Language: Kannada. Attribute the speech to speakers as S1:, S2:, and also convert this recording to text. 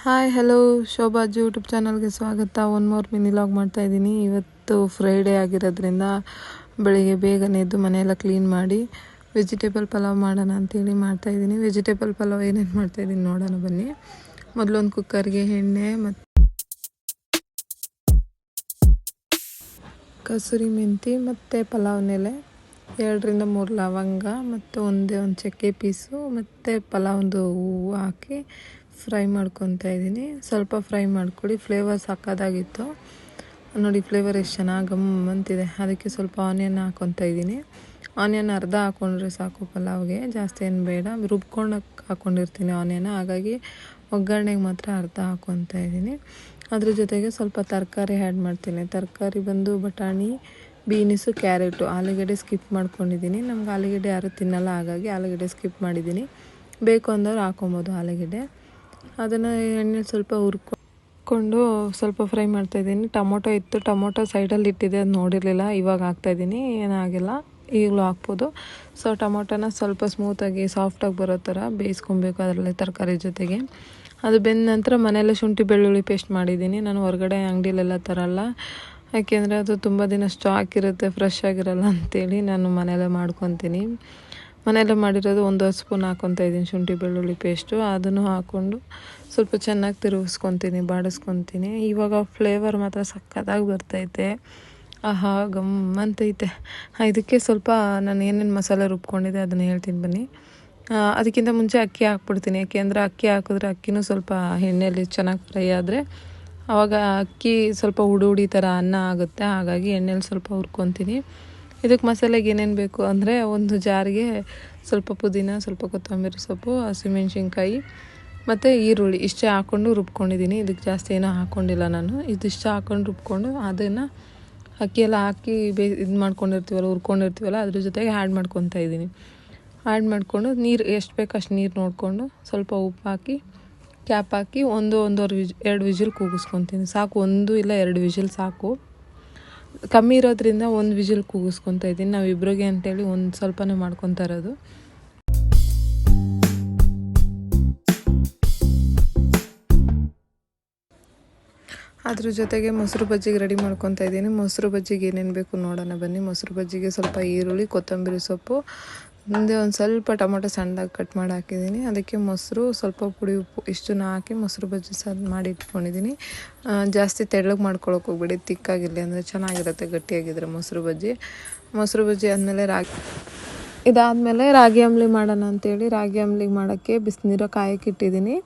S1: ಹಾಯ್ ಹಲೋ ಶೋಭಾಜ್ ಯೂಟ್ಯೂಬ್ ಚಾನಲ್ಗೆ ಸ್ವಾಗತ. ಒನ್ ಮೋರ್ ಮಿನಿ ಲಾಗ್ ಮಾಡ್ತಾಯಿದ್ದೀನಿ. ಇವತ್ತು ಫ್ರೈಡೇ ಆಗಿರೋದ್ರಿಂದ ಬೆಳಿಗ್ಗೆ ಬೇಗನೆ ಎದ್ದು ಮನೆಯೆಲ್ಲ ಕ್ಲೀನ್ ಮಾಡಿ ವೆಜಿಟೇಬಲ್ ಪಲಾವ್ ಮಾಡೋಣ ಅಂತೇಳಿ ಮಾಡ್ತಾಯಿದ್ದೀನಿ. ವೆಜಿಟೇಬಲ್ ಪಲಾವ್ ಏನೇನು ಮಾಡ್ತಾಯಿದ್ದೀನಿ ನೋಡೋಣ ಬನ್ನಿ. ಮೊದಲೊಂದು ಕುಕ್ಕರ್ಗೆ ಎಣ್ಣೆ ಮತ್ತು ಕಸೂರಿ ಮೆಂತಿ ಮತ್ತು ಪಲಾವ್ ಎಲೆ 2-3 ಲವಂಗ ಮತ್ತು ಒಂದು ಚಕ್ಕೆ ಪೀಸು ಮತ್ತು ಪಲಾವ್ದು ಹೂವು ಹಾಕಿ ಫ್ರೈ ಮಾಡ್ಕೊತಾ ಇದ್ದೀನಿ. ಸ್ವಲ್ಪ ಫ್ರೈ ಮಾಡ್ಕೊಳ್ಳಿ, ಫ್ಲೇವರ್ ಸಾಕಾದಾಗಿತ್ತು ನೋಡಿ. ಫ್ಲೇವರ್ ಎಷ್ಟು ಚೆನ್ನಾಗಿ ಗಮ್ಮಂತಿದೆ. ಅದಕ್ಕೆ ಸ್ವಲ್ಪ ಆನಿಯನ್ ಹಾಕ್ಕೊತಾ ಇದ್ದೀನಿ. ಆನಿಯನ್ ಅರ್ಧ ಹಾಕ್ಕೊಂಡ್ರೆ ಸಾಕು ಪಲಾವ್ಗೆ, ಜಾಸ್ತಿ ಏನು ಬೇಡ. ರುಬ್ಕೊಂಡು ಹಾಕ್ಕೊಂಡಿರ್ತೀನಿ ಆನಿಯನ್, ಹಾಗಾಗಿ ಒಗ್ಗರಣೆಗೆ ಮಾತ್ರ ಅರ್ಧ ಹಾಕ್ಕೊತಾ ಇದ್ದೀನಿ. ಅದ್ರ ಜೊತೆಗೆ ಸ್ವಲ್ಪ ತರಕಾರಿ ಆ್ಯಡ್ ಮಾಡ್ತೀನಿ. ತರಕಾರಿ ಬಂದು ಬಟಾಣಿ, ಬೀನಿಸು, ಕ್ಯಾರೆಟು, ಆಲೂಗಡ್ಡೆ ಸ್ಕಿಪ್ ಮಾಡ್ಕೊಂಡಿದ್ದೀನಿ. ನಮ್ಗೆ ಆಲೂಗಡ್ಡೆ ಯಾರು ತಿನ್ನಲ್ಲ, ಹಾಗಾಗಿ ಆಲೂಗಡ್ಡೆ ಸ್ಕಿಪ್ ಮಾಡಿದ್ದೀನಿ. ಬೇಕು ಅಂದವ್ರು ಹಾಕೊಬೋದು ಆಲೂಗಡ್ಡೆ. ಅದನ್ನು ಎಣ್ಣೆ ಸ್ವಲ್ಪ ಹುರ್ಕೊಂಡು ಸ್ವಲ್ಪ ಫ್ರೈ ಮಾಡ್ತಾಯಿದ್ದೀನಿ. ಟೊಮೊಟೊ ಇತ್ತು, ಟೊಮೊಟೊ ಸೈಡಲ್ಲಿ ಇಟ್ಟಿದೆ, ಅದು ನೋಡಿರಲಿಲ್ಲ. ಇವಾಗ ಹಾಕ್ತಾಯಿದ್ದೀನಿ, ಏನಾಗಿಲ್ಲ, ಈಗಲೂ ಹಾಕ್ಬೋದು. ಸೊ ಟೊಮೊಟೊನ ಸ್ವಲ್ಪ ಸ್ಮೂತಾಗಿ ಸಾಫ್ಟಾಗಿ ಬರೋ ಥರ ಬೇಯಿಸ್ಕೊಬೇಕು ಅದರಲ್ಲಿ ತರಕಾರಿ ಜೊತೆಗೆ. ಅದು ಬೆಂದ ನಂತರ ಮನೆಯಲ್ಲೇ ಶುಂಠಿ ಬೆಳ್ಳುಳ್ಳಿ ಪೇಸ್ಟ್ ಮಾಡಿದ್ದೀನಿ. ನಾನು ಹೊರಗಡೆ ಅಂಗಡಿಲೆಲ್ಲ ತರಲ್ಲ, ಯಾಕೆಂದರೆ ಅದು ತುಂಬ ದಿನ ಸ್ಟಾಕ್ ಇರುತ್ತೆ, ಫ್ರೆಶ್ ಆಗಿರಲ್ಲ ಅಂಥೇಳಿ ನಾನು ಮನೆಯಲ್ಲೇ ಮಾಡ್ಕೊತೀನಿ. ಮನೆಯಲ್ಲೇ ಮಾಡಿರೋದು 1 ಸ್ಪೂನ್ ಹಾಕ್ಕೊತಾ ಇದ್ದೀನಿ ಶುಂಠಿ ಬೆಳ್ಳುಳ್ಳಿ ಪೇಸ್ಟು. ಅದನ್ನು ಹಾಕ್ಕೊಂಡು ಸ್ವಲ್ಪ ಚೆನ್ನಾಗಿ ತಿರುಗಿಸ್ಕೊತೀನಿ, ಬಾಡಿಸ್ಕೊತೀನಿ. ಇವಾಗ ಫ್ಲೇವರ್ ಮಾತ್ರ ಸಕ್ಕತ್ತಾಗಿ ಬರ್ತೈತೆ. ಆಹಾ ಗಮ್ಮಂತೈತೆ. ಇದಕ್ಕೆ ಸ್ವಲ್ಪ ನಾನು ಏನೇನು ಮಸಾಲೆ ರುಬ್ಕೊಂಡಿದ್ದೆ ಅದನ್ನು ಹೇಳ್ತೀನಿ ಬನ್ನಿ. ಅದಕ್ಕಿಂತ ಮುಂಚೆ ಅಕ್ಕಿ ಹಾಕ್ಬಿಡ್ತೀನಿ, ಯಾಕೆಂದರೆ ಅಕ್ಕಿ ಹಾಕಿದ್ರೆ ಅಕ್ಕಿನೂ ಸ್ವಲ್ಪ ಎಣ್ಣೆಯಲ್ಲಿ ಚೆನ್ನಾಗಿ ಫ್ರೈ ಆದರೆ ಆವಾಗ ಅಕ್ಕಿ ಸ್ವಲ್ಪ ಹುಡಿ ಥರ ಅನ್ನ ಆಗುತ್ತೆ. ಹಾಗಾಗಿ ಎಣ್ಣೆಲಿ ಸ್ವಲ್ಪ ಹುರ್ಕೊತೀನಿ. ಇದಕ್ಕೆ ಮಸಾಲೆಗೆ ಏನೇನು ಬೇಕು ಅಂದರೆ ಒಂದು ಜಾರಿಗೆ ಸ್ವಲ್ಪ ಪುದೀನ, ಸ್ವಲ್ಪ ಕೊತ್ತಂಬರಿ ಸೊಪ್ಪು, ಹಸಿಮೆಣ್ಸಿನ್ಕಾಯಿ ಮತ್ತು ಈರುಳ್ಳಿ ಇಷ್ಟೇ ಹಾಕ್ಕೊಂಡು ರುಬ್ಕೊಂಡಿದ್ದೀನಿ. ಇದಕ್ಕೆ ಜಾಸ್ತಿ ಏನೂ ಹಾಕ್ಕೊಂಡಿಲ್ಲ ನಾನು. ಇದಿಷ್ಟು ಹಾಕ್ಕೊಂಡು ರುಬ್ಕೊಂಡು ಅದನ್ನು ಅಕ್ಕಿಯೆಲ್ಲ ಹಾಕಿ ಇದು ಮಾಡ್ಕೊಂಡಿರ್ತೀವಲ್ಲ, ಹುರ್ಕೊಂಡಿರ್ತೀವಲ್ಲ, ಅದ್ರ ಜೊತೆಗೆ ಆ್ಯಡ್ ಮಾಡ್ಕೊತಾ ಇದ್ದೀನಿ. ಆ್ಯಡ್ ಮಾಡಿಕೊಂಡು ನೀರು ಎಷ್ಟು ಬೇಕು ಅಷ್ಟು ನೀರು ನೋಡಿಕೊಂಡು ಸ್ವಲ್ಪ ಉಪ್ಪು ಹಾಕಿ ಕ್ಯಾಪ್ ಹಾಕಿ 2 ವಿಜಿಲ್ ಕೂಗಿಸ್ಕೊತೀನಿ. ಸಾಕು, 1 ಇಲ್ಲ 2 ವಿಜಿಲ್ ಸಾಕು. ಕಮ್ಮಿ ಇರೋದ್ರಿಂದ 1 ವಿಜಿಲ್ ಕೂಗಿಸ್ಕೊತಾ ಇದ್ದೀನಿ. ನಾವು ಇಬ್ಬರಿಗೆ ಅಂತೇಳಿ ಒಂದು ಸ್ವಲ್ಪನೇ ಮಾಡ್ಕೊತಾ ಇರೋದು. ಅದ್ರ ಜೊತೆಗೆ ಮೊಸರು ಬಜ್ಜಿಗೆ ರೆಡಿ ಮಾಡ್ಕೊತಾ ಇದ್ದೀನಿ. ಮೊಸರು ಬಜ್ಜಿಗೆ ಏನೇನು ಬೇಕು ನೋಡೋಣ ಬನ್ನಿ. ಮೊಸರು ಬಜ್ಜಿಗೆ ಸ್ವಲ್ಪ ಈರುಳ್ಳಿ, ಕೊತ್ತಂಬರಿ ಸೊಪ್ಪು, ಮುಂದೆ ಒಂದು ಸ್ವಲ್ಪ ಟೊಮೊಟೊ ಸಣ್ಣದಾಗಿ ಕಟ್ ಮಾಡಿ ಹಾಕಿದ್ದೀನಿ. ಅದಕ್ಕೆ ಮೊಸರು, ಸ್ವಲ್ಪ ಪುಡಿ ಉಪ್ಪು ಇಷ್ಟನ್ನ ಹಾಕಿ ಮೊಸರು ಬಜ್ಜಿ ಮಾಡಿ ಇಟ್ಕೊಂಡಿದ್ದೀನಿ. ಜಾಸ್ತಿ ತೆಳ್ಳಗೆ ಮಾಡ್ಕೊಳಕ್ಕೆ ಹೋಗ್ಬೇಡಿ, ತಿಕ್ಕಾಗಿರಲಿ, ಅಂದರೆ ಚೆನ್ನಾಗಿರುತ್ತೆ ಗಟ್ಟಿಯಾಗಿದ್ದರೆ ಮೊಸರು ಬಜ್ಜಿ. ಮೊಸರು ಬಜ್ಜಿ ಆದಮೇಲೆ ಇದಾದಮೇಲೆ ರಾಗಿ ಅಂಬ್ಲಿ ಮಾಡೋಣ ಅಂತೇಳಿ ರಾಗಿ ಅಂಬ್ಲಿಗೆ ಮಾಡೋಕ್ಕೆ ಬಿಸಿನೀರು ಕಾಯಕ್ಕೆ ಇಟ್ಟಿದ್ದೀನಿ.